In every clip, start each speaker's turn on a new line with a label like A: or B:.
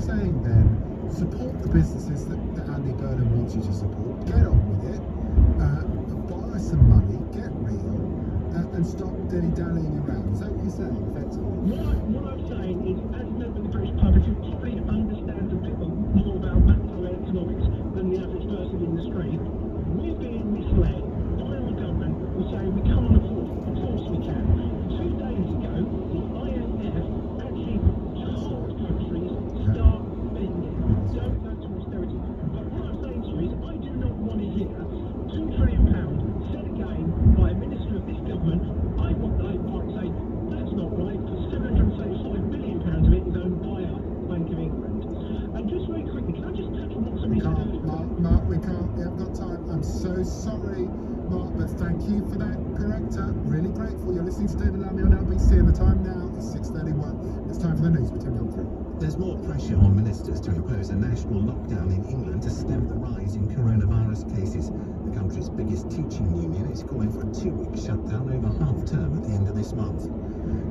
A: saying then, support the businesses that Andy Burnham wants you to support. Get on with it. Buy some money. Get real. And stop dilly-dallying around. Is that what you're saying, effectively?
B: What I'm saying is, as a member of the British public who probably understands a bit more about macroeconomics than the average person in the street, we're being misled by our government who say we can't afford it. Of course we can. 2 days ago, the IMF actually told countries start spending. Don't go to austerity. But what I'm saying to you is, I do not want to hear £2 trillion said again by a minister of this government. I want the Labour Party to say that's not right, because £735 billion of it is owned by us, Bank of England. And just very quickly, can I just touch on what somebody said earlier?
A: Mark, we can't. We haven't got time. I'm so sorry, Mark, but thank you for that corrector. Really grateful. You're listening to David Lammy on LBC, and the time now is 6:31. It's time for the news with Tim Humphrey.
C: There's more pressure on ministers to impose a national lockdown in England to stem the rise in coronavirus cases. The country's biggest teaching union is calling for a 2-week shutdown over half-term at the end of this month.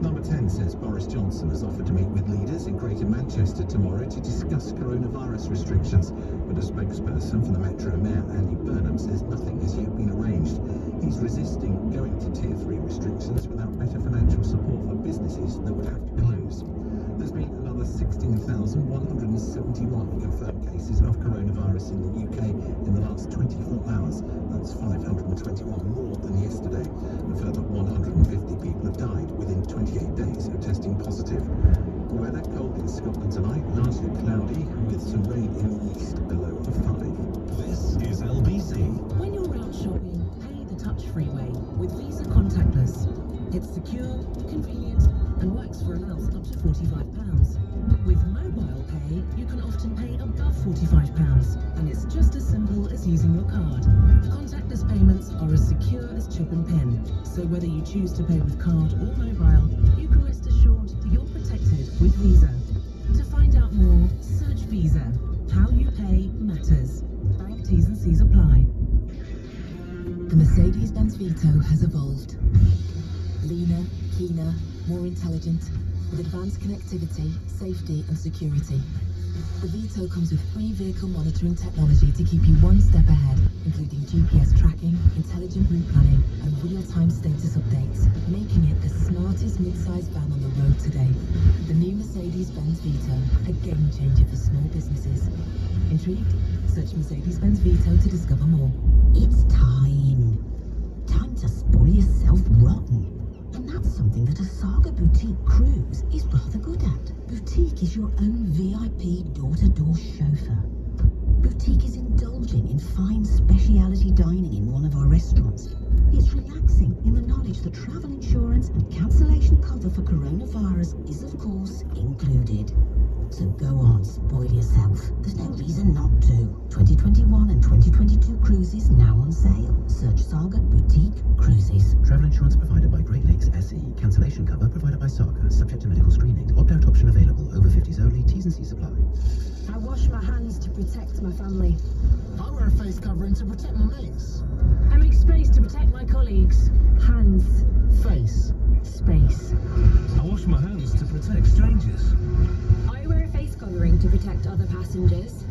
C: Number 10 says Boris Johnson has offered to meet with leaders in Greater Manchester tomorrow to discuss coronavirus restrictions, but a spokesperson for the Metro Mayor, Andy Burnham, says nothing has yet been arranged. He's resisting going to Tier 3 restrictions without better financial support for businesses that would have to close. There's been another 16,171 confirmed cases of coronavirus in the UK in the last 24 hours. That's 521 more than yesterday. A further 150 people have died within 28 days of testing positive. Weather cold in Scotland tonight, largely cloudy with some rain in the east, a low of 5. This is LBC.
D: When you're out shopping, pay the touch-free way with Visa contactless. It's secure, convenient, and works for amounts up to £45. With mobile pay, you can often pay above £45, and it's just as simple as using your card. Contactless payments are as secure as chip and pin, so whether you choose to pay with card or mobile, you can rest assured that you're protected with Visa. To find out more, search Visa. How you pay matters. Bank T's and C's apply.
E: The Mercedes-Benz Vito has evolved. Leaner, keener, more intelligent, with advanced connectivity, safety and security. The Vito comes with free vehicle monitoring technology to keep you one step ahead, including GPS tracking, intelligent route planning and real-time status updates, making it the smartest mid-size van on the road today. The new Mercedes-Benz Vito, a game-changer for small businesses. Intrigued? Search Mercedes-Benz Vito to discover more.
F: It's time. Time to spoil yourself rotten. And that's something that a Saga Boutique cruise is rather good at. Boutique is your own VIP door-to-door chauffeur. Boutique is indulging in fine speciality dining in one of our restaurants. It's relaxing in the knowledge that travel insurance and cancellation cover for coronavirus is of course included. So go on, spoil yourself. There's no reason not to. 2021 and 2022 cruises now on sale. Search Saga Boutique Cruises.
G: Travel insurance provided by Great Lakes SE. Cancellation cover provided by Saga. Subject to medical screening. Opt-out option available. Over 50s only. T's and C's apply.
H: I wash my hands to protect my family.
A: I wear a face covering to protect my mates.
H: I make space to protect my colleagues. Hands.
A: Face.
H: Space.
I: I wash my hands to protect strangers.
H: I wear a face covering to protect other passengers.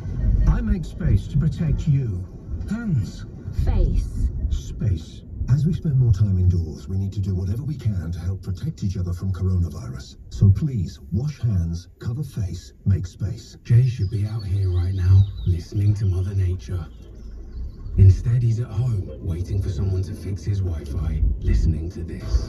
I: I make space to protect you. Hands.
H: Face.
J: Space. As we spend more time indoors, we need to do whatever we can to help protect each other from coronavirus. So please, wash hands, cover face, make space.
K: Jay should be out here right now, listening to Mother Nature. Instead, he's at home, waiting for someone to fix his Wi-Fi, listening to this.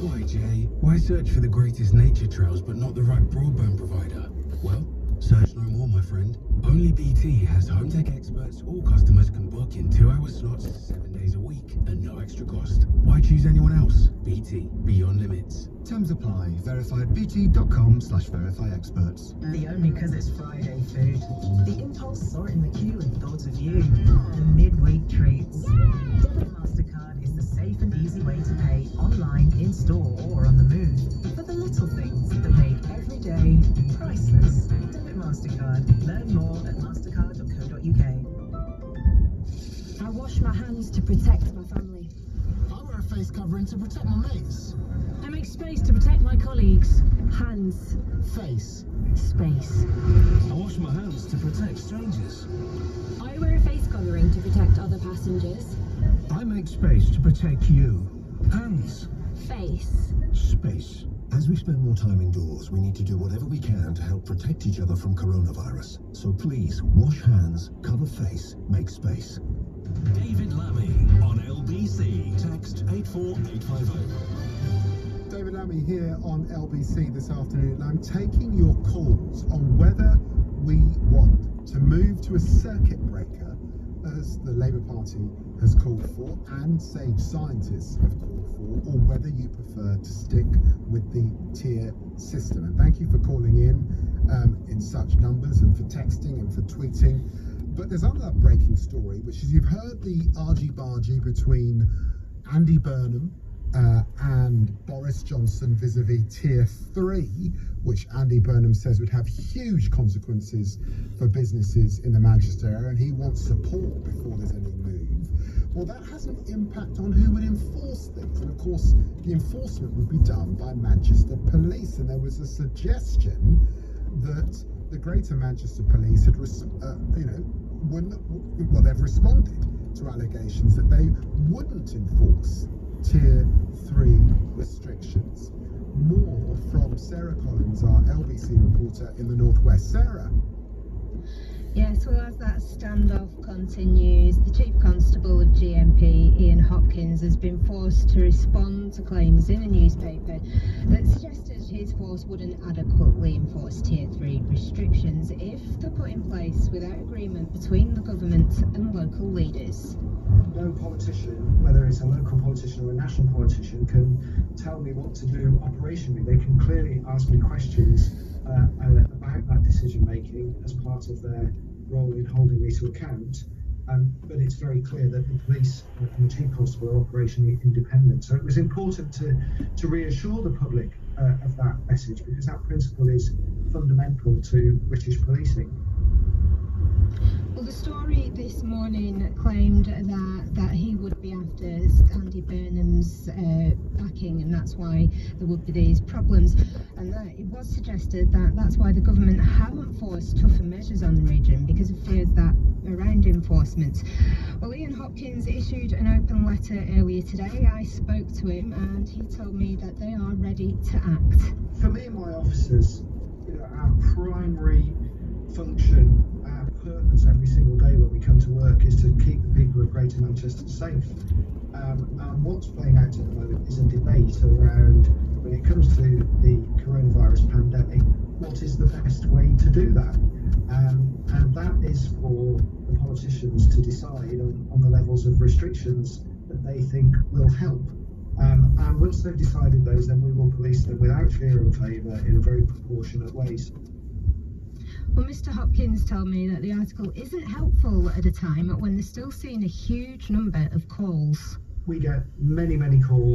K: Why, Jay? Why search for the greatest nature trails but not the right broadband provider? Well, search no more, my friend. Only BT has home tech experts all customers can book in 2-hour slots 7 days a week at no extra cost. Why choose anyone else? BT, beyond limits.
A: Terms apply. Verify at bt.com/verifyexperts.
L: The only because it's Friday food. The impulse saw it in the queue and thought of you. The midweek treats. Debit MasterCard is the safe and easy way to pay online, in store or on the move. For the little things that make every day priceless. Debit MasterCard. Learn more at mastercard.co.uk.
H: I wash my hands to protect my family.
A: I wear a face
M: face covering to protect my mates.
H: I make space to protect my colleagues.
M: Hands. Face.
H: Space.
I: I wash my hands to protect strangers.
H: I wear a face covering to protect other passengers.
I: I make space to protect you. Hands.
H: Face.
I: Space.
J: As we spend more time indoors, we need to do whatever we can to help protect each other from coronavirus. So please, wash hands, cover face, make space.
C: David Lammy on LBC. Text 84850.
A: David Lammy here on LBC this afternoon, and I'm taking your calls on whether we want to move to a circuit breaker, as the Labour Party has called for and Sage scientists have called for, or whether you prefer to stick with the tier system. And thank you for calling in such numbers, and for texting and for tweeting. But there's another breaking story, which is you've heard the argy-bargy between Andy Burnham and Boris Johnson vis-a-vis Tier 3, which Andy Burnham says would have huge consequences for businesses in the Manchester area, and he wants support before there's any move. Well, that has an impact on who would enforce things, and of course the enforcement would be done by Manchester Police, and there was a suggestion that the Greater Manchester Police had, they've responded to allegations that they wouldn't enforce Tier 3 restrictions. More from Sarah Collins, our LBC reporter in the Northwest. Sarah.
N: Yes, well, as that standoff continues, the Chief Constable of GMP, Ian Hopkins, has been forced to respond to claims in a newspaper that suggested his force wouldn't adequately enforce Tier 3 restrictions if they're put in place without agreement between the government and local leaders.
O: No politician, whether it's a local politician or a national politician, can tell me what to do operationally. They can clearly ask me questions about that decision making as part of their role in holding me to account. But it's very clear that the police and the Chief Constable are operationally independent. So it was important to reassure the public of that message, because that principle is fundamental to British policing.
N: Well, the story this morning claimed that he would be after Andy Burnham's backing, and that's why there would be these problems. And that it was suggested that that's why the government haven't forced tougher measures on the region, because of fears that around enforcement. Well, Ian Hopkins issued an open letter earlier today. I spoke to him, and he told me that they are ready to act.
O: For me and my officers, our primary function, our purpose every single day when we come to work is to keep the people of Greater Manchester safe. And what's playing out at the moment is a debate around, when it comes to the coronavirus pandemic, what is the best way to do that? And that is for the politicians to decide on the levels of restrictions that they think will help. And once they've decided those, then we will police them without fear and favour in a very proportionate ways.
N: Well, Mr. Hopkins told me that the article isn't helpful at a time when they're still seeing a huge number of calls.
O: We get many calls.